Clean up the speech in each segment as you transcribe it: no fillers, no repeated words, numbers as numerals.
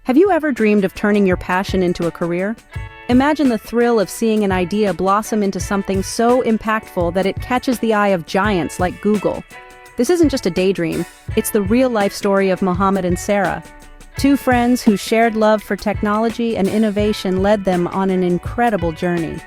Have you ever dreamed of turning your passion into a career? Imagine the thrill of seeing an idea blossom into something so impactful that it catches the eye of giants like Google. This isn't just a daydream, it's the real-life story of Mohammed and Sara. Two friends whose shared love for technology and innovation led them on an incredible journey.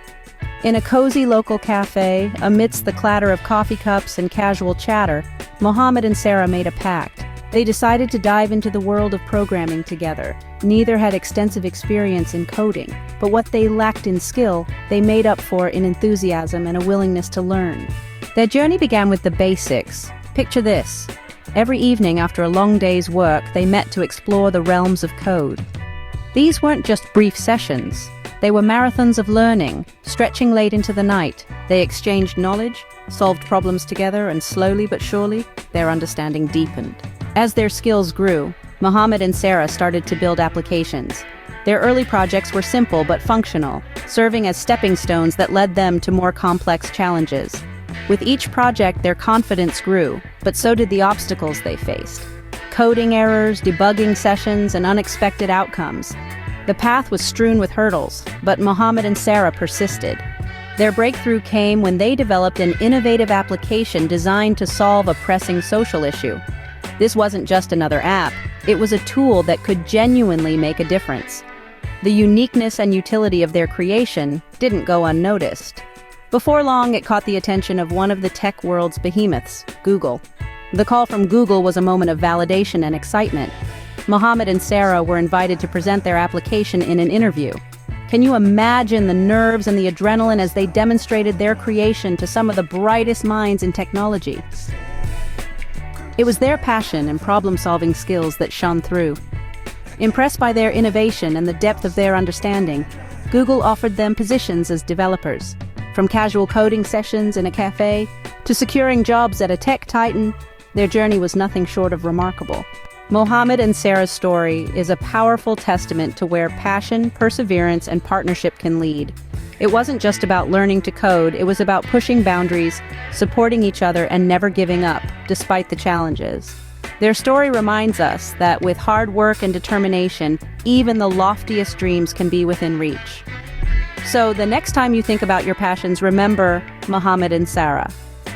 In a cozy local cafe, amidst the clatter of coffee cups and casual chatter, Mohammed and Sara made a pact. They decided to dive into the world of programming together. Neither had extensive experience in coding, but what they lacked in skill, they made up for in enthusiasm and a willingness to learn. Their journey began with the basics. Picture this. Every evening after a long day's work, they met to explore the realms of code. These weren't just brief sessions. They were marathons of learning, stretching late into the night. They exchanged knowledge, solved problems together, and slowly but surely, their understanding deepened. As their skills grew, Mohammed and Sara started to build applications. Their early projects were simple but functional, serving as stepping stones that led them to more complex challenges. With each project, their confidence grew, but so did the obstacles they faced. Coding errors, debugging sessions, and unexpected outcomes. The path was strewn with hurdles, but Mohammed and Sara persisted. Their breakthrough came when they developed an innovative application designed to solve a pressing social issue. This wasn't just another app, it was a tool that could genuinely make a difference. The uniqueness and utility of their creation didn't go unnoticed. Before long, it caught the attention of one of the tech world's behemoths, Google. The call from Google was a moment of validation and excitement. Mohammed and Sara were invited to present their application in an interview. Can you imagine the nerves and the adrenaline as they demonstrated their creation to some of the brightest minds in technology? It was their passion and problem-solving skills that shone through. Impressed by their innovation and the depth of their understanding, Google offered them positions as developers. From casual coding sessions in a cafe to securing jobs at a tech titan, their journey was nothing short of remarkable. Mohammed and Sara's story is a powerful testament to where passion, perseverance, and partnership can lead. It wasn't just about learning to code, it was about pushing boundaries, supporting each other, and never giving up, despite the challenges. Their story reminds us that with hard work and determination, even the loftiest dreams can be within reach. So the next time you think about your passions, remember Mohammed and Sara.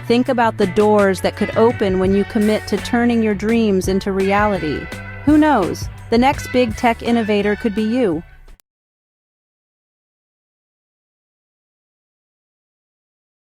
Think about the doors that could open when you commit to turning your dreams into reality. Who knows? The next big tech innovator could be you.